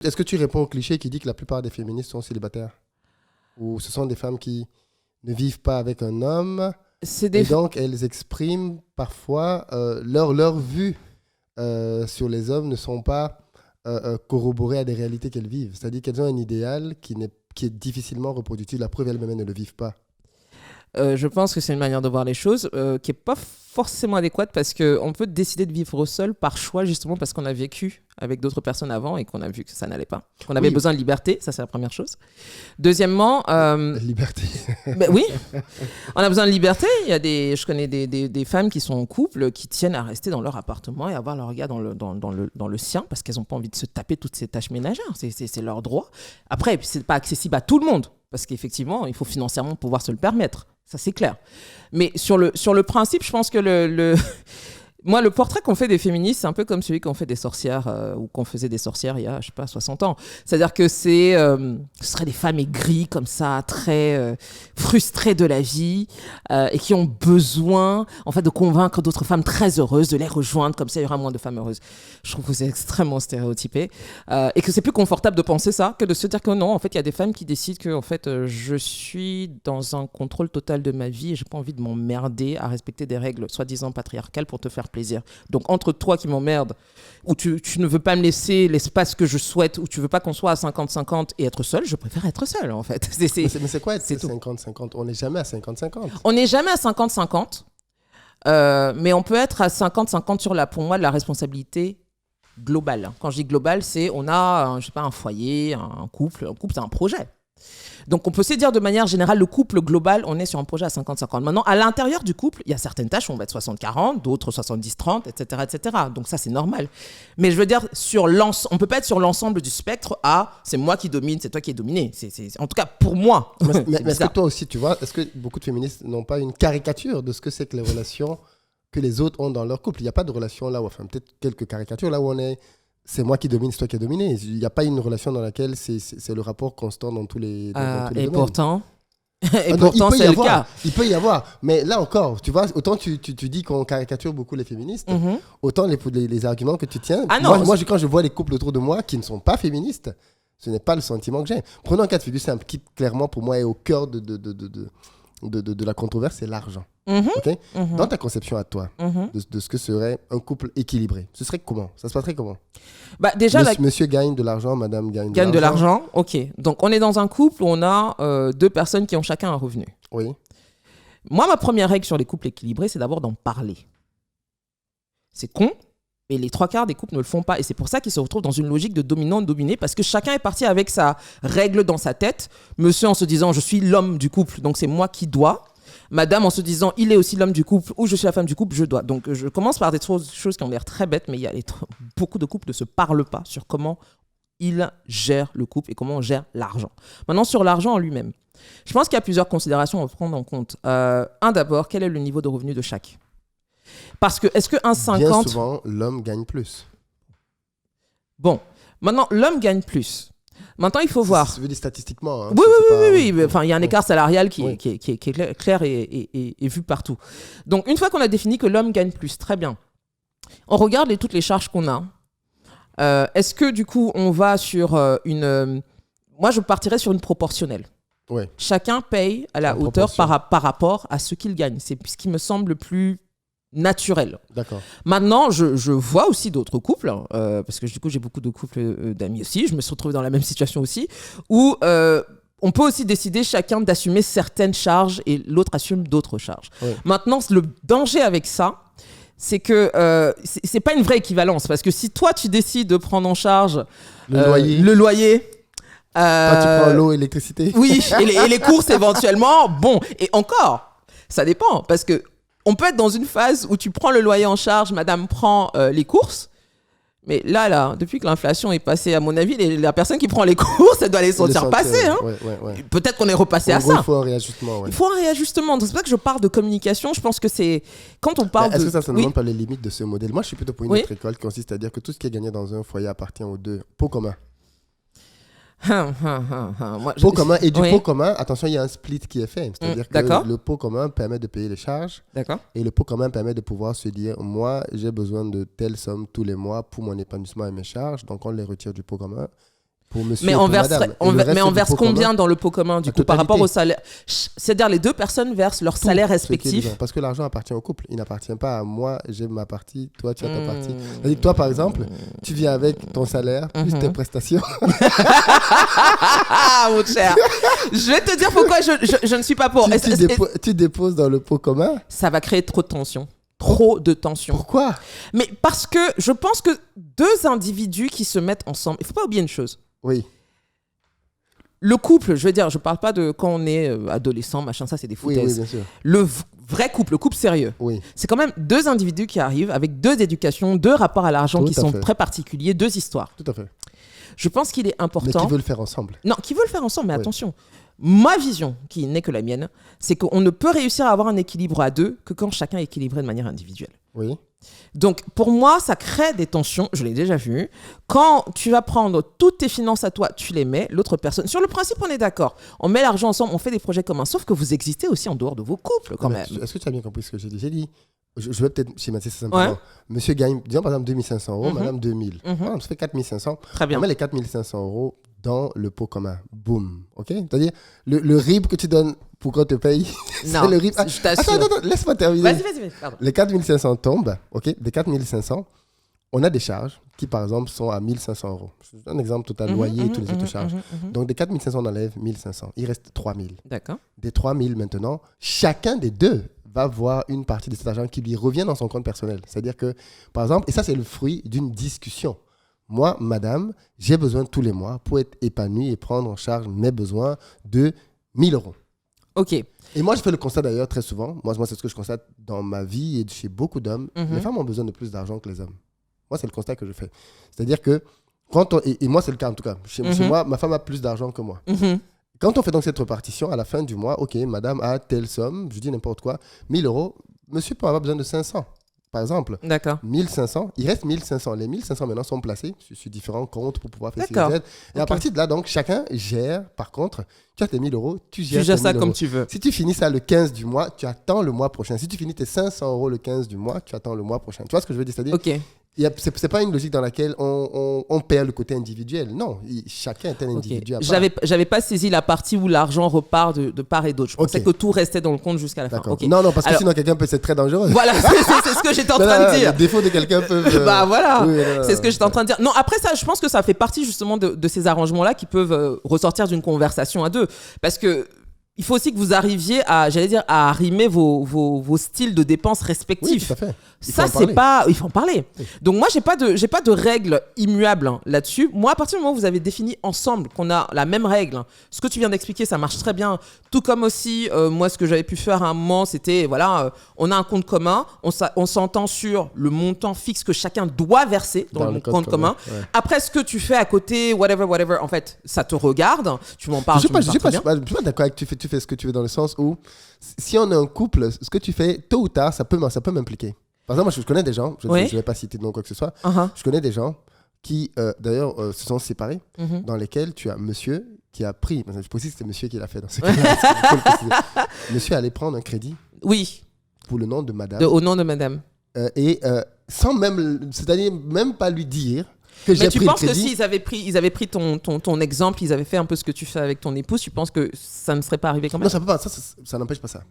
Est-ce que tu réponds au cliché qui dit que la plupart des féministes sont célibataires? Ou ce sont des femmes qui ne vivent pas avec un homme et donc elles expriment parfois leur vue sur les hommes ne sont pas corroborées à des réalités qu'elles vivent. C'est-à-dire qu'elles ont un idéal qui est difficilement reproductible. La preuve, elles-mêmes ne le vivent pas. Je pense que c'est une manière de voir les choses qui n'est pas forcément adéquate parce qu'on peut décider de vivre seul par choix justement parce qu'on a vécu avec d'autres personnes avant et qu'on a vu que ça n'allait pas. Qu'on avait besoin de liberté, ça c'est la première chose. Deuxièmement... Liberté. Oui, on a besoin de liberté. Je connais des femmes qui sont en couple qui tiennent à rester dans leur appartement et avoir leur regard dans le sien parce qu'elles n'ont pas envie de se taper toutes ces tâches ménagères. C'est leur droit. Après, ce n'est pas accessible à tout le monde parce qu'effectivement, il faut financièrement pouvoir se le permettre. Ça, c'est clair. Mais sur le principe, je pense que moi, le portrait qu'on fait des féministes, c'est un peu comme celui qu'on fait des sorcières ou qu'on faisait des sorcières il y a, je sais pas, 60 ans. C'est-à-dire que ce seraient des femmes aigries comme ça, très frustrées de la vie et qui ont besoin, en fait, de convaincre d'autres femmes très heureuses, de les rejoindre, comme ça, il y aura moins de femmes heureuses. Je trouve que c'est extrêmement stéréotypé et que c'est plus confortable de penser ça que de se dire que non, en fait, il y a des femmes qui décident que, en fait, je suis dans un contrôle total de ma vie et j'ai pas envie de m'emmerder à respecter des règles soi-disant patriarcales pour te faire plaisir. Donc entre toi qui m'emmerde, ou tu ne veux pas me laisser l'espace que je souhaite, ou tu veux pas qu'on soit à 50-50 et être seul, je préfère être seul en fait. Mais c'est quoi être 50-50? On n'est jamais à 50-50. On n'est jamais à 50-50, mais on peut être à 50-50 sur pour moi, la responsabilité globale. Quand je dis globale, c'est on a je sais pas, un foyer, un couple. Un couple, c'est un projet. Donc, on peut se dire de manière générale, le couple global, on est sur un projet à 50-50. Maintenant, à l'intérieur du couple, il y a certaines tâches où on va être 60-40, d'autres 70-30, etc., etc. Donc, ça, c'est normal. Mais je veux dire, on ne peut pas être sur l'ensemble du spectre à c'est moi qui domine, c'est toi qui es dominé. En tout cas, pour moi. Mais est-ce que toi aussi, tu vois, est-ce que beaucoup de féministes n'ont pas une caricature de ce que c'est que les relations que les autres ont dans leur couple? Il n'y a pas de relation là, enfin, peut-être quelques caricatures là où on est. C'est moi qui domine, c'est toi qui as dominé. Il n'y a pas une relation dans laquelle c'est le rapport constant dans tous les domaines. Et pourtant, c'est le cas. Il peut y avoir. Mais là encore, tu vois, autant tu dis qu'on caricature beaucoup les féministes, autant les arguments que tu tiens. Moi, quand je vois les couples autour de moi qui ne sont pas féministes, ce n'est pas le sentiment que j'ai. Prenons un cas de figure simple qui, clairement, pour moi, est au cœur de la controverse, c'est l'argent. Okay? Dans ta conception à toi de ce que serait un couple équilibré, ce serait comment? Ça se passerait comment? Déjà, Monsieur gagne de l'argent, madame gagne de l'argent. Ok. Donc, on est dans un couple où on a deux personnes qui ont chacun un revenu. Oui. Moi, ma première règle sur les couples équilibrés, c'est d'abord d'en parler. C'est con, mais les trois quarts des couples ne le font pas. Et c'est pour ça qu'ils se retrouvent dans une logique de dominant-dominé, parce que chacun est parti avec sa règle dans sa tête. Monsieur en se disant, je suis l'homme du couple, donc c'est moi qui dois. Madame en se disant, il est aussi l'homme du couple, ou je suis la femme du couple, je dois. Donc je commence par des choses qui ont l'air très bêtes, mais beaucoup de couples ne se parlent pas sur comment ils gèrent le couple et comment on gère l'argent. Maintenant, sur l'argent en lui-même, je pense qu'il y a plusieurs considérations à prendre en compte. D'abord, quel est le niveau de revenu de chaque? Parce que, est-ce que un 50... Bien souvent, l'homme gagne plus. Bon, maintenant, l'homme gagne plus. Maintenant, il faut voir. Ça veut dire statistiquement. Hein, oui. Enfin, il y a un écart salarial qui est clair et vu partout. Donc, une fois qu'on a défini que l'homme gagne plus, très bien. On regarde toutes les charges qu'on a. Est-ce que, du coup, on va sur moi, je partirais sur une proportionnelle. Ouais. Chacun paye à la hauteur par rapport à ce qu'il gagne. C'est ce qui me semble le plus naturel. D'accord. Maintenant, je vois aussi d'autres couples, parce que du coup, j'ai beaucoup de couples d'amis aussi, je me suis retrouvée dans la même situation aussi, où on peut aussi décider chacun d'assumer certaines charges et l'autre assume d'autres charges. Ouais. Maintenant, le danger avec ça, c'est que c'est pas une vraie équivalence, parce que si toi, tu décides de prendre en charge le loyer toi, tu prends l'eau et l'électricité. Oui, et les courses éventuellement, bon, et encore, ça dépend, parce que on peut être dans une phase où tu prends le loyer en charge, madame prend les courses. Mais là, depuis que l'inflation est passée, à mon avis, la personne qui prend les courses, elle doit les sentir passer. Hein. Ouais. Peut-être qu'on est repassé à ça. Il faut un réajustement. Il faut un réajustement. Donc, c'est pas que je parle de communication. Je pense que c'est... Quand on parle Est-ce que ça ne demande pas les limites de ce modèle? Moi, je suis plutôt pour une autre école qui consiste à dire que tout ce qui est gagné dans un foyer appartient aux deux. Pot commun. Pot commun et du pot commun, attention, il y a un split qui est fait. C'est-à-dire que le pot commun permet de payer les charges. D'accord. Et le pot commun permet de pouvoir se dire, moi, j'ai besoin de telle somme tous les mois pour mon épanouissement et mes charges. Donc, on les retire du pot commun pour monsieur mais et on pour verse, madame. mais on verse combien dans le pot commun du coup par rapport au salaire? C'est-à-dire les deux personnes versent leur salaire respectif. Parce que l'argent appartient au couple. Il n'appartient pas à moi, j'ai ma partie, toi tu as ta partie. C'est-à-dire que toi par exemple, tu viens avec ton salaire plus tes prestations. Mon cher. Je vais te dire pourquoi je ne suis pas pour. Tu déposes dans le pot commun. Ça va créer trop de tension. Trop de tension. Pourquoi? Mais parce que je pense que deux individus qui se mettent ensemble, il ne faut pas oublier une chose. Oui. Le couple, je veux dire, je ne parle pas de quand on est adolescent, machin, ça c'est des foutaises. Oui, bien sûr. Le vrai couple, le couple sérieux, c'est quand même deux individus qui arrivent avec deux éducations, deux rapports à l'argent qui sont très particuliers, deux histoires. Tout à fait. Je pense qu'il est important... Mais qui veulent le faire ensemble. Non, qui veulent le faire ensemble, mais attention. Ma vision, qui n'est que la mienne, c'est qu'on ne peut réussir à avoir un équilibre à deux que quand chacun est équilibré de manière individuelle. Oui. Donc, pour moi, ça crée des tensions, je l'ai déjà vu. Quand tu vas prendre toutes tes finances à toi, tu les mets, l'autre personne... Sur le principe, on est d'accord. On met l'argent ensemble, on fait des projets communs. Sauf que vous existez aussi en dehors de vos couples, quand même. Est-ce que tu as bien compris ce que j'ai dit? J'ai dit, je vais peut-être schématiser ça simplement. Monsieur gagne, disons par exemple 2500 €, madame 2000. Ça fait 4500. Très bien. On met les 4500 € dans le pot commun. Boum. OK? C'est-à-dire, le RIB que tu donnes pour qu'on te paye, non, c'est le RIB. Je t'assure. Attends, laisse-moi terminer. Vas-y. Pardon. Les 4500 tombent. OK? Des 4500, on a des charges qui, par exemple, sont à 1500 €. Un exemple total, loyer et toutes les autres charges. Donc, des 4500, on enlève 1500. Il reste 3000. D'accord. Des 3000 maintenant, chacun des deux va voir une partie de cet argent qui lui revient dans son compte personnel. C'est-à-dire que, par exemple, et ça, c'est le fruit d'une discussion. Moi, madame, j'ai besoin tous les mois pour être épanoui et prendre en charge mes besoins de 1000 €. OK. Et moi, je fais le constat d'ailleurs très souvent. Moi, c'est ce que je constate dans ma vie et chez beaucoup d'hommes. Les femmes ont besoin de plus d'argent que les hommes. Moi, c'est le constat que je fais. C'est-à-dire que, et moi, c'est le cas en tout cas. Chez moi, ma femme a plus d'argent que moi. Quand on fait donc cette répartition, à la fin du mois, OK, madame a telle somme, je dis n'importe quoi, 1000 €, monsieur peut avoir besoin de 500. Par exemple, d'accord. 1500, il reste 1500. Les 1500 maintenant sont placés sur différents comptes pour pouvoir faire ces aides. Et à partir de là, donc, chacun gère. Par contre, tu as tes 1000 €, tu gères ça comme tu veux. Si tu finis ça le 15 du mois, tu attends le mois prochain. Si tu finis tes 500 € le 15 du mois, tu attends le mois prochain. Tu vois ce que je veux dire? C'est-à-dire, c'est pas une logique dans laquelle on perd le côté individuel. Non, chacun est un individu à part. J'avais pas saisi la partie où l'argent repart de part et d'autre. Je pensais que tout restait dans le compte jusqu'à la fin. Non, parce que sinon quelqu'un peut être très dangereux. Voilà, c'est ce que j'étais en train de dire. Les défauts de quelqu'un peuvent... bah voilà, c'est ce que j'étais en train de dire. Non, après ça, je pense que ça fait partie justement de ces arrangements-là qui peuvent ressortir d'une conversation à deux. Parce que il faut aussi que vous arriviez à arrimer vos styles de dépenses respectifs. Oui, tout à fait. Il faut en parler. Oui. Donc moi, j'ai pas de règle immuable là-dessus. Moi, à partir du moment où vous avez défini ensemble qu'on a la même règle, ce que tu viens d'expliquer, ça marche très bien. Tout comme aussi, moi, ce que j'avais pu faire à un moment, c'était, on a un compte commun, on s'entend sur le montant fixe que chacun doit verser dans le compte commun. Ouais. Après, ce que tu fais à côté, whatever, en fait, ça te regarde. Tu m'en parles. Je suis pas d'accord avec tu fais ce que tu veux dans le sens où si on est un couple, ce que tu fais tôt ou tard, ça peut m'impliquer. Par exemple, moi, je connais des gens, je ne vais pas citer de nom quoi que ce soit, je connais des gens qui, d'ailleurs, se sont séparés, dans lesquels tu as monsieur qui a pris, je précise que c'était monsieur qui l'a fait dans ce cas-là, monsieur allait prendre un crédit pour le nom de madame. Au nom de madame. Sans même, c'est-à-dire même pas lui dire que j'ai pris le crédit. Mais tu penses que s'ils avaient pris ton exemple, ils avaient fait un peu ce que tu fais avec ton épouse, tu penses que ça ne serait pas arrivé quand même? Non, ça n'empêche pas ça.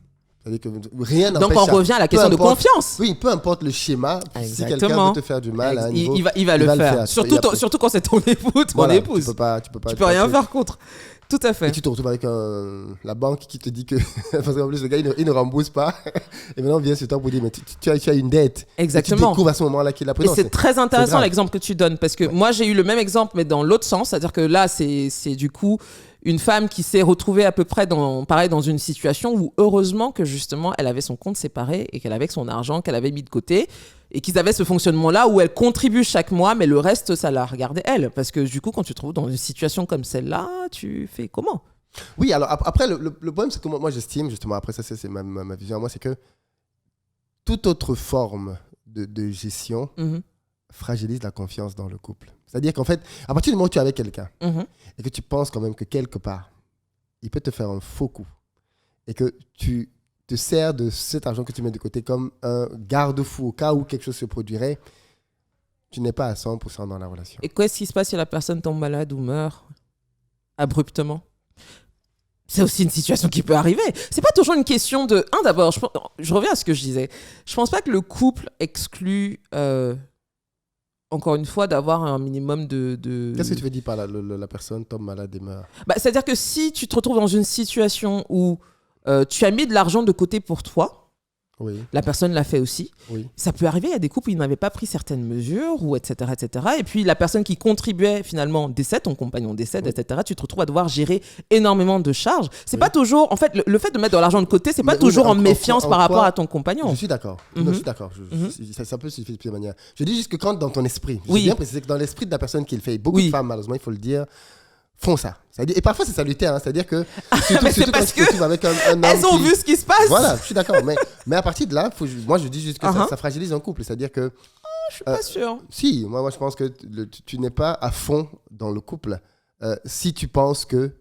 C'est-à-dire que rien n'empêche. Donc on revient à la question de confiance. Oui, peu importe le schéma. Exactement. Si quelqu'un veut te faire du mal à un niveau, il va le faire. Surtout quand c'est ton époux, ton épouse. Tu peux rien faire contre. Tout à fait. Et tu te retrouves avec la banque qui te dit que... Parce qu'en plus, le gars, il ne rembourse pas. Et maintenant, on vient sur toi pour dire, mais tu as une dette. Exactement. Et tu découvres à ce moment-là qu'il a pris. Et c'est très intéressant l'exemple que tu donnes. Parce que moi, j'ai eu le même exemple, mais dans l'autre sens. C'est-à-dire que là, c'est du coup une femme qui s'est retrouvée à peu près dans une situation où, heureusement que justement, elle avait son compte séparé et qu'elle avait son argent qu'elle avait mis de côté. Et qu'ils avaient ce fonctionnement-là où elle contribue chaque mois, mais le reste, ça la regardait elle. Parce que du coup, quand tu te trouves dans une situation comme celle-là, tu fais comment? Oui, alors après, le problème, c'est que moi j'estime, justement, après ça, c'est ma vision à moi, c'est que toute autre forme de gestion fragilise la confiance dans le couple. C'est-à-dire qu'en fait, à partir du moment où tu es avec quelqu'un et que tu penses quand même que quelque part, il peut te faire un faux coup et que tu te sers de cet argent que tu mets de côté comme un garde-fou au cas où quelque chose se produirait, tu n'es pas à 100% dans la relation. Et qu'est-ce qui se passe si la personne tombe malade ou meurt abruptement? C'est aussi une situation qui peut arriver. C'est pas toujours une question de... d'abord, je reviens à ce que je disais. Je pense pas que le couple exclut, encore une fois, d'avoir un minimum de... Qu'est-ce que tu veux dire par la personne tombe malade et meurt? C'est-à-dire que si tu te retrouves dans une situation où tu as mis de l'argent de côté pour toi, oui. La personne l'a fait aussi. Oui. Ça peut arriver, il y a des couples où ils n'avaient pas pris certaines mesures, ou etc., etc. Et puis la personne qui contribuait finalement décède, ton compagnon décède, oui. etc. Tu te retrouves à devoir gérer énormément de charges. C'est pas toujours... En fait, le fait de mettre de l'argent de côté, c'est pas toujours en méfiance par rapport à ton compagnon. Je suis d'accord. Non, je suis d'accord. Ça peut se faire de plusieurs manières. Je dis juste que quand dans ton esprit, je bien préciser que dans l'esprit de la personne qui le fait, beaucoup de femmes, malheureusement, il faut le dire, font ça. Et parfois, c'est salutaire. C'est-à-dire que... mais c'est parce que avec elles ont vu ce qui se passe. Voilà, je suis d'accord. Mais à partir de là, moi, je dis juste que ça fragilise un couple. C'est-à-dire que... je suis pas sûre. Si, moi, je pense que tu n'es pas à fond dans le couple si tu penses que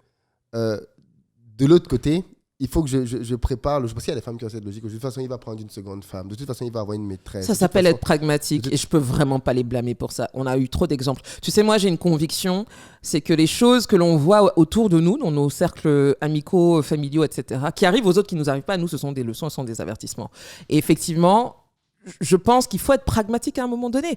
de l'autre côté, il faut que je prépare. Je pense qu'il y a des femmes qui ont cette logique. De toute façon, il va prendre une seconde femme. De toute façon, il va avoir une maîtresse. Ça s'appelle être pragmatique et je peux vraiment pas les blâmer pour ça. On a eu trop d'exemples. Tu sais, moi, j'ai une conviction, c'est que les choses que l'on voit autour de nous, dans nos cercles amicaux, familiaux, etc., qui arrivent aux autres, qui nous arrivent pas à nous, ce sont des leçons, ce sont des avertissements. Et effectivement, je pense qu'il faut être pragmatique à un moment donné.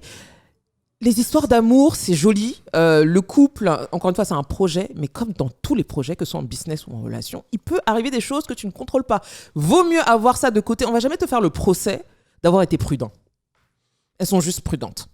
Les histoires d'amour, c'est joli. Le couple, encore une fois, c'est un projet. Mais comme dans tous les projets, que ce soit en business ou en relation, il peut arriver des choses que tu ne contrôles pas. Vaut mieux avoir ça de côté. On ne va jamais te faire le procès d'avoir été prudent. Elles sont juste prudentes.